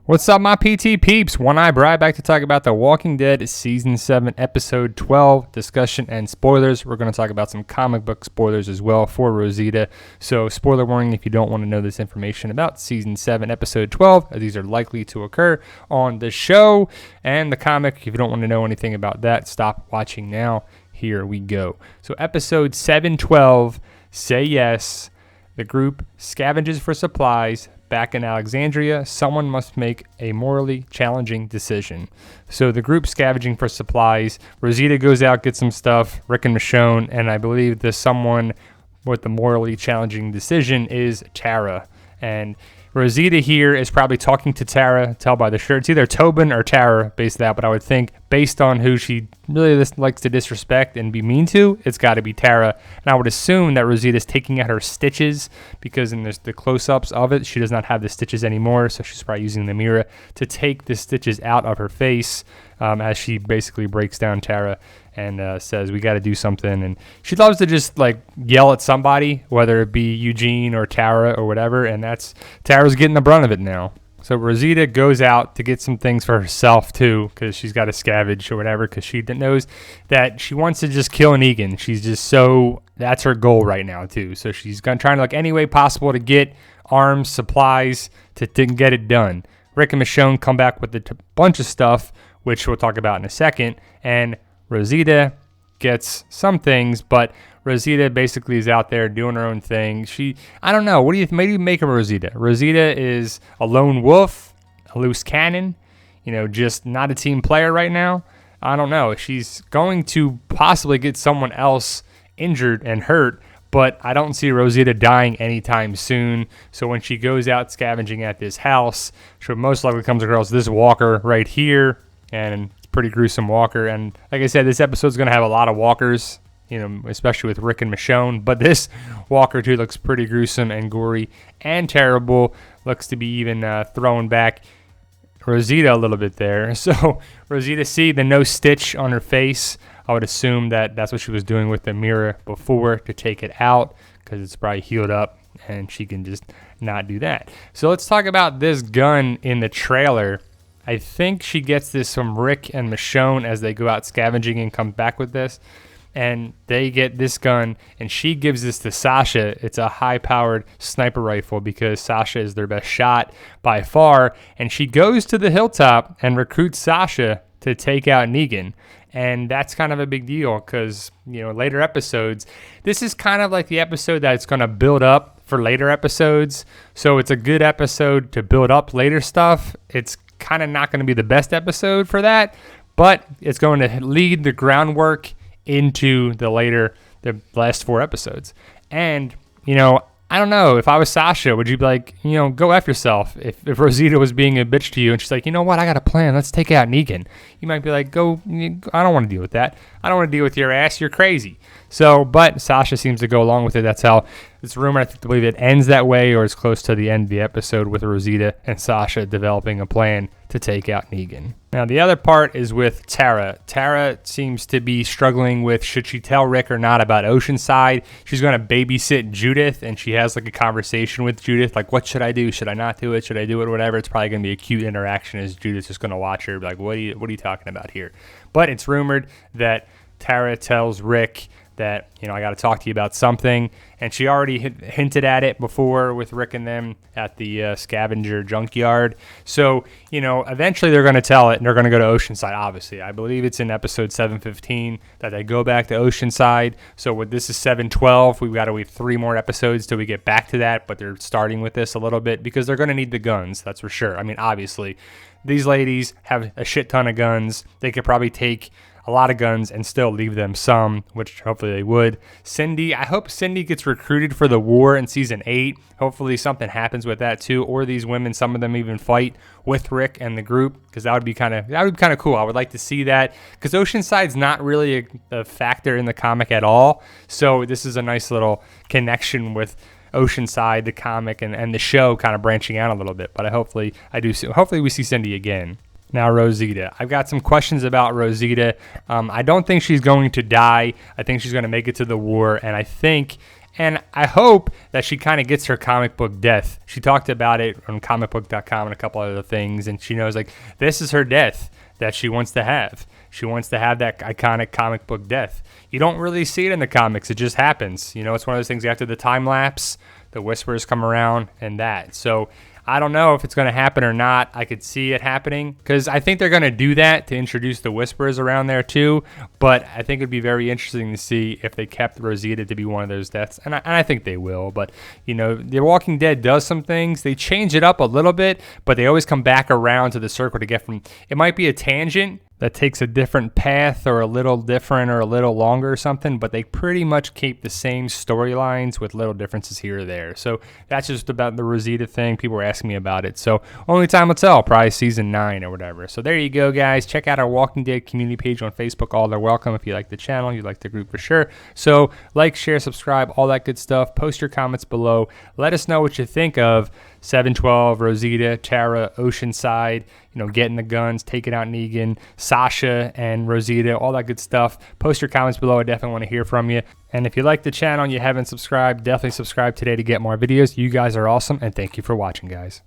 What's up, my PT peeps? One Eye Bride back to talk about The Walking Dead Season 7, Episode 12, discussion and spoilers. We're going to talk about some comic book spoilers as well for Rosita. So, spoiler warning if you don't want to know this information about Season 7, Episode 12, as these are likely to occur on the show and the comic. If you don't want to know anything about that, stop watching now. Here we go. So, Episode 712, Say Yes. The group scavenges for supplies. Back in Alexandria, someone must make a morally challenging decision. So the group scavenging for supplies. Rosita goes out, gets some stuff. Rick and Michonne, and I believe the someone with the morally challenging decision is Tara. And Rosita here is probably talking to Tara. Tell by the shirt. It's either Tobin or Tara based that, but I would think based on who she really likes to disrespect and be mean to, it's got to be Tara. And I would assume that Rosita's taking out her stitches because in the close-ups of it, she does not have the stitches anymore, so she's probably using the mirror to take the stitches out of her face as she basically breaks down Tara and says, we got to do something. And she loves to just yell at somebody, whether it be Eugene or Tara or whatever, and Tara's getting the brunt of it now. So Rosita goes out to get some things for herself too, because she's got to scavenge or whatever, because she knows that she wants to just kill Negan. She's just that's her goal right now too. So she's trying to look any way possible to get arms, supplies to get it done. Rick and Michonne come back with a bunch of stuff, which we'll talk about in a second, and Rosita gets some things, but Rosita basically is out there doing her own thing. I don't know. What do you make of Rosita? Rosita is a lone wolf, a loose cannon, just not a team player right now. I don't know. She's going to possibly get someone else injured and hurt, but I don't see Rosita dying anytime soon. So when she goes out scavenging at this house, she most likely comes across this walker right here, and pretty gruesome walker. And like I said, this episode's going to have a lot of walkers, especially with Rick and Michonne. But this walker, too, looks pretty gruesome and gory and terrible. Looks to be even throwing back Rosita a little bit there. So Rosita, see the no stitch on her face. I would assume that that's what she was doing with the mirror before to take it out, because it's probably healed up and she can just not do that. So let's talk about this gun in the trailer. I think she gets this from Rick and Michonne as they go out scavenging and come back with this. And they get this gun, and she gives this to Sasha. It's a high-powered sniper rifle because Sasha is their best shot by far. And she goes to the hilltop and recruits Sasha to take out Negan. And that's kind of a big deal because, later episodes, this is kind of like the episode that's going to build up for later episodes. So it's a good episode to build up later stuff. It's kind of not going to be the best episode for that, but it's going to lead the groundwork into the last 4 episodes. And, I don't know, if I was Sasha, would you be like, go F yourself? If Rosita was being a bitch to you and she's like, you know what, I got a plan, let's take out Negan. You might be like, go, I don't want to deal with that. I don't want to deal with your ass, you're crazy. So, but Sasha seems to go along with it. That's how it's rumored, I believe it ends that way, or it's close to the end of the episode with Rosita and Sasha developing a plan to take out Negan. Now, the other part is with Tara. Tara seems to be struggling with should she tell Rick or not about Oceanside. She's going to babysit Judith, and she has a conversation with Judith, what should I do? Should I not do it? Should I do it? Whatever. It's probably going to be a cute interaction as Judith's just going to watch her, like, what are you talking about here? But it's rumored that Tara tells Rick that, I got to talk to you about something. And she already hinted at it before with Rick and them at the scavenger junkyard. So, eventually they're going to tell it and they're going to go to Oceanside, obviously. I believe it's in episode 715 that they go back to Oceanside. So this is 712. We've got to wait 3 more episodes till we get back to that. But they're starting with this a little bit because they're going to need the guns. That's for sure. I mean, obviously, these ladies have a shit ton of guns. They could probably take a lot of guns and still leave them some, which hopefully they would. Cindy, I hope Cindy gets recruited for the war in season 8. Hopefully something happens with that too, or these women, some of them even fight with Rick and the group, because that would be kind of cool. I would like to see that, because Oceanside's not really a factor in the comic at all. So this is a nice little connection with Oceanside, the comic, and the show kind of branching out a little bit. But hopefully we see Cindy again. Now, Rosita. I've got some questions about Rosita. I don't think she's going to die. I think she's going to make it to the war. And I think And I hope that she kind of gets her comic book death. She talked about it on comicbook.com and a couple other things, and she knows, like, this is her death that she wants to have. She wants to have that iconic comic book death. You don't really see it in the comics. It just happens. You know, it's one of those things after the time lapse, the whispers come around and that. So I don't know if it's going to happen or not. I could see it happening because I think they're going to do that to introduce the whispers around there too. But I think it would be very interesting to see if they kept Rosita to be one of those deaths. And I think they will. But, you know, The Walking Dead does some things. They change it up a little bit, but they always come back around to the circle to get from, it might be a tangent that takes a different path or a little different or a little longer or something, but they pretty much keep the same storylines with little differences here or there. So that's just about the Rosita thing. People were asking me about it. So only time will tell, probably season 9 or whatever. So there you go, guys. Check out our Walking Dead community page on Facebook. All are welcome if you like the channel, you like the group for sure. So like, share, subscribe, all that good stuff. Post your comments below. Let us know what you think of 712, Rosita, Tara, Oceanside, you know, getting the guns, taking out Negan, Sasha and Rosita, all that good stuff. Post your comments below. I definitely want to hear from you. And if you like the channel and you haven't subscribed, definitely subscribe today to get more videos. You guys are awesome, and thank you for watching, guys.